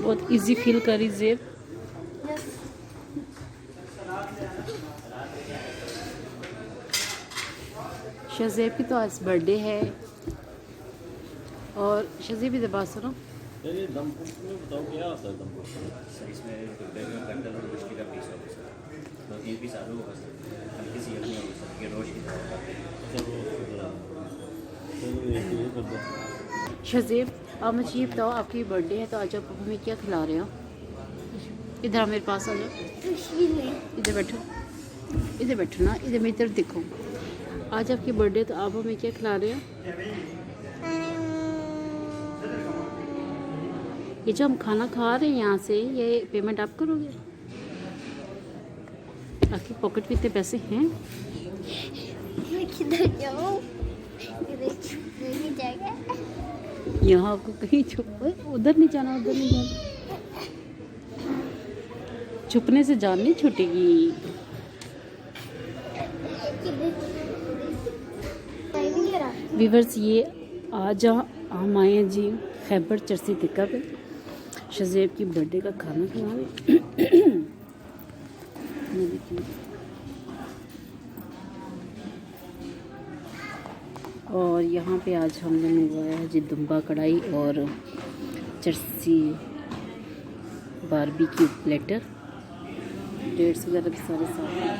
बहुत easy feel करी जेब। शज़ेब की तो आज बर्थडे है। और शज़ेब की बात सुनो, ये दम में बताओ क्या होता है दम इसमें गंडल और मुश्किल का पीस होगा सर, तो ये पीस आलू होगा सर, हल्की सी यखनी होगी सर, ये रोश की तरह। शज़ेब आप मुझे ये बताओ, आपकी बर्थडे है तो आज आप हमें क्या खिला रहे हो? इधर मेरे पास आ जाओ, इधर बैठो, इधर बैठो ना, इधर मेरी तरफ देखो। आज आपकी बर्थडे तो आप हमें क्या खिला रहे हो? ये जो हम खाना खा रहे हैं यहाँ से, ये पेमेंट आप करोगे? आपकी पॉकेट में इतने पैसे हैं? किधर जाऊँ? यहाँ आपको कहीं छुप, उधर नहीं जाना, उधर नहीं जाना। छुपने से जान नहीं छूटेगी। व्यूअर्स, ये आज हम आए हैं जी खैबर चरसी टिक्का पे शज़ेब की बर्थडे का खाना खिलाने। और यहाँ पे आज हमने मंगवाया है जी दुम्बा कढ़ाई और चरसी बारबेक्यू प्लेटर। डेट्स वगैरह भी सारे साथ हैं।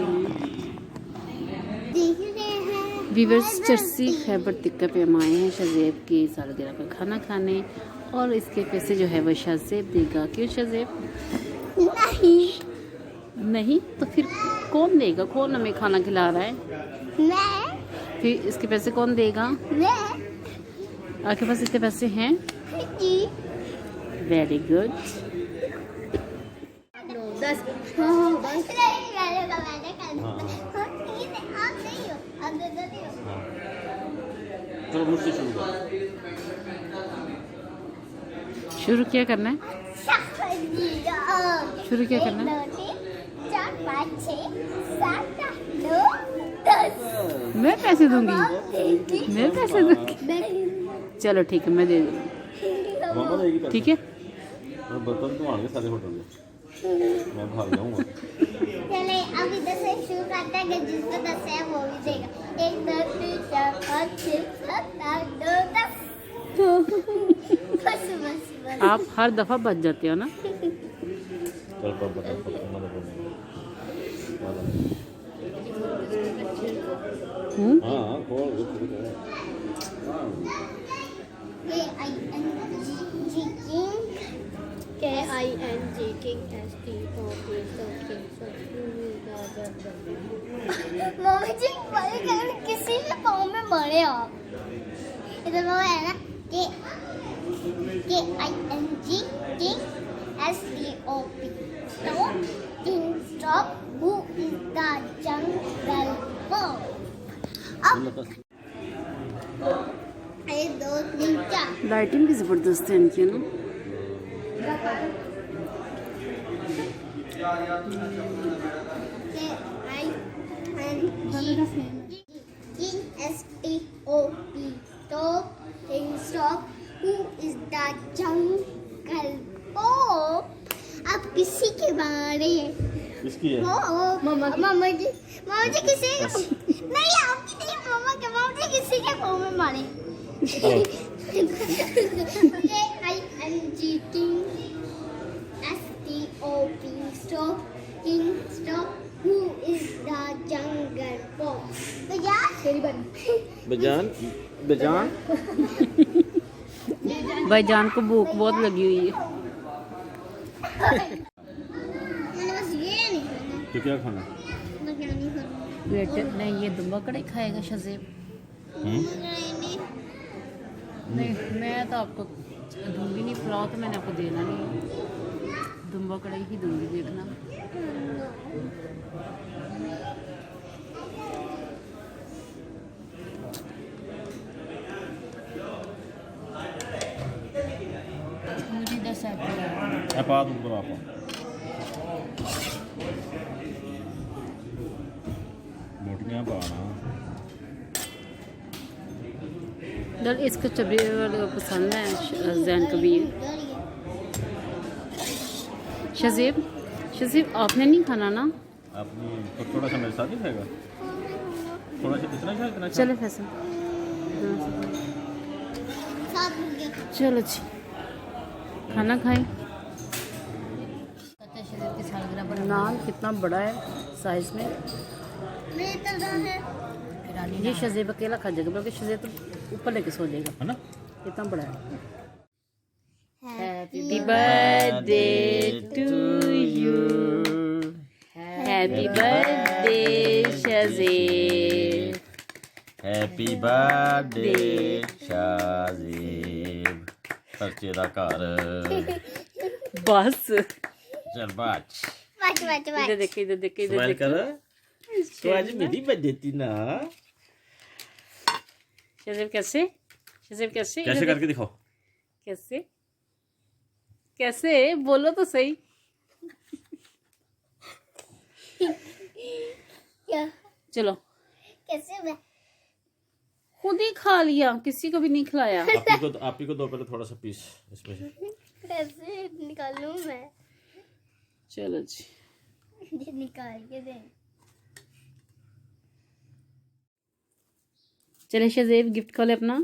व्यूअर्स, चरसी खैबर टिक्का पे हम आए हैं शज़ेब की सालगिरह का खाना खाने, और इसके पैसे जो है वो शज़ेब देगा। क्यों शज़ेब? नहीं तो फिर कौन देगा? कौन हमें खाना खिला रहा है? मैं। फिर इसके पैसे कौन देगा? आपके पास इतने पैसे हैं? Very good. चलो मुझसे शुरू कर। शुरू क्या करना है? शुरू क्या करना है? 4 5 6 7 8 9 10। मैं पैसे दूंगी, मैं पैसे दूंगी। चलो ठीक है, मैं दे दूँगी। मामा देगी पैसे। ठीक है, और बर्तन तो आगे सारे होटल में मैं भाग जाऊंगा। चले अब इधर से शुरू करते हैं कि जिसको 10 है वो भी देगा। 1 2 3 4 5 6 7 8 9 10। बस बस बस। आप हर दफ़ा बच जाते हो ना। चल पर बता हाँ कौन KING King STOP मम्मी जी किसी भी फॉर्म में मरे आप। इधर वो है ना KING King STOP stop King stop who is the jungle book। अब 1 2 3 4 लाइटिंग भी ज़बरदस्त है इनकी ना। KING stop King stop who is the jungle book। अब किसी के बारे किसकी है? मामा जी किसी नहीं आपकी नहीं, मामा जी किसी के मुंह में मारे। KING King STOP stop King stop who is the jungle book। बेजान बेजान भाईजान को भूख बहुत लगी हुई है। मैंने बस ये नहीं खाना। तो क्या खाना? मैं क्या नहीं खाना। बेटे नहीं, ये दुम्बा कढ़ाई खाएगा शज़ेब? नहीं, मैं तो आपको दूंगी नहीं, पुलाव तो मैंने आपको देना नहीं है, दुम्बा कढ़ाई ही दूंगी, देखना। मुझे 10 है पा दूँ पर आपको मोटियाँ पाना दल इसको चबरी वाले को पसंद है जैन कबीर। शजीब शजीब आपने नहीं खाना ना? आपने तो थोड़ा सा मेरे साथ ही खाएगा, थोड़ा सा इतना शायद इतना चलो फैसल चलो जी खाना खाएं। नान कितना बड़ा है साइज में। ये शजीब अकेला खा जाएगा, बल्कि शजीब तो ऊपर लेके सो जाएगा, है ना। कितना बड़ा है। Happy birthday to you, happy birthday Shajib, happy birthday Shajib. बच्चे दा घर बस चल बाच इधर देख इधर देख इधर स्माइल देख। कर। तो आज मेरी बर्थडे थी ना। शजीब कैसे, शजीब कैसे कैसे करके दिखाओ। कैसे कैसे बोलो तो सही। क्या चलो कैसे मैं खुद ही खा लिया, किसी को भी नहीं खिलाया। आप ही को दो पहले थोड़ा सा पीस इसमें से। कैसे निकालूं मैं? चलो जी ये निकाल के दे। चले शजीब गिफ्ट खोले अपना।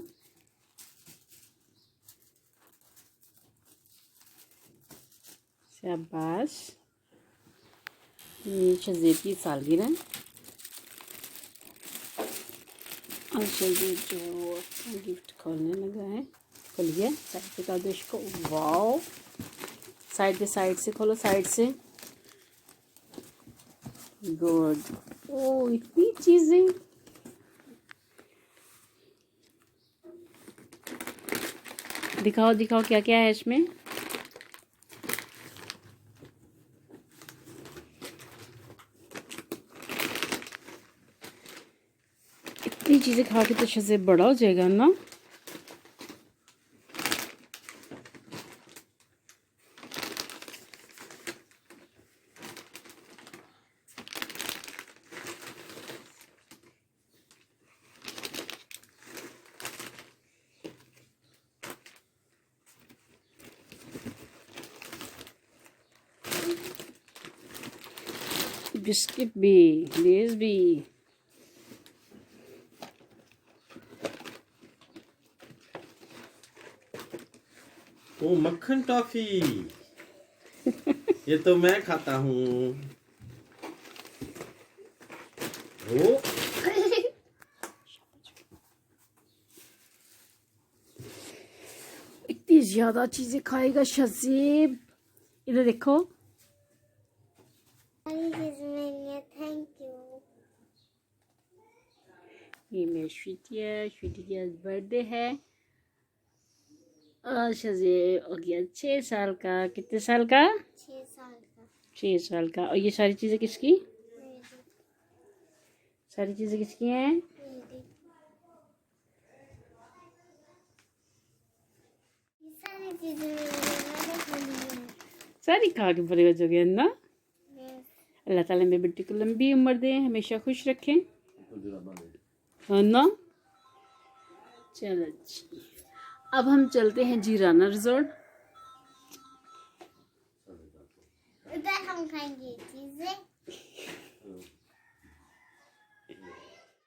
शाबाश, ये शजीब की सालगिरह। और शजीब जो गिफ्ट खोलने लगा है, खोलिए साइड पे कर दो इसको। वाओ, साइड से खोलो, साइड से। गुड। ओ इतनी चीजें। दिखाओ दिखाओ क्या क्या है इसमें। इतनी चीजें खा के तो शजीब बड़ा हो जाएगा ना। बिस्किट भी, लेज भी। ओ मक्खन टॉफी। ये तो मैं खाता हूँ। ओ इतनी ज्यादा चीजें खाएगा शजीब। इधर देखो, थैंक यू। ये मेरी स्वीटी का बर्थडे है। और शजीब हो गया 6 साल का। कितने साल का? 6 साल का। 6 साल का। और ये सारी चीजें किसकी? मेरी सारी चीजें किसकी हैं? मेरी ये सारी चीजें मैंने खानी है। सारी खा के बड़े हो जाओगे ना। Yes. अल्लाह ताला मेरी बेटी को लंबी उम्र दे, हमेशा खुश रखें, है ना। चलो जी, अब हम चलते हैं जीराना रिजॉर्ट।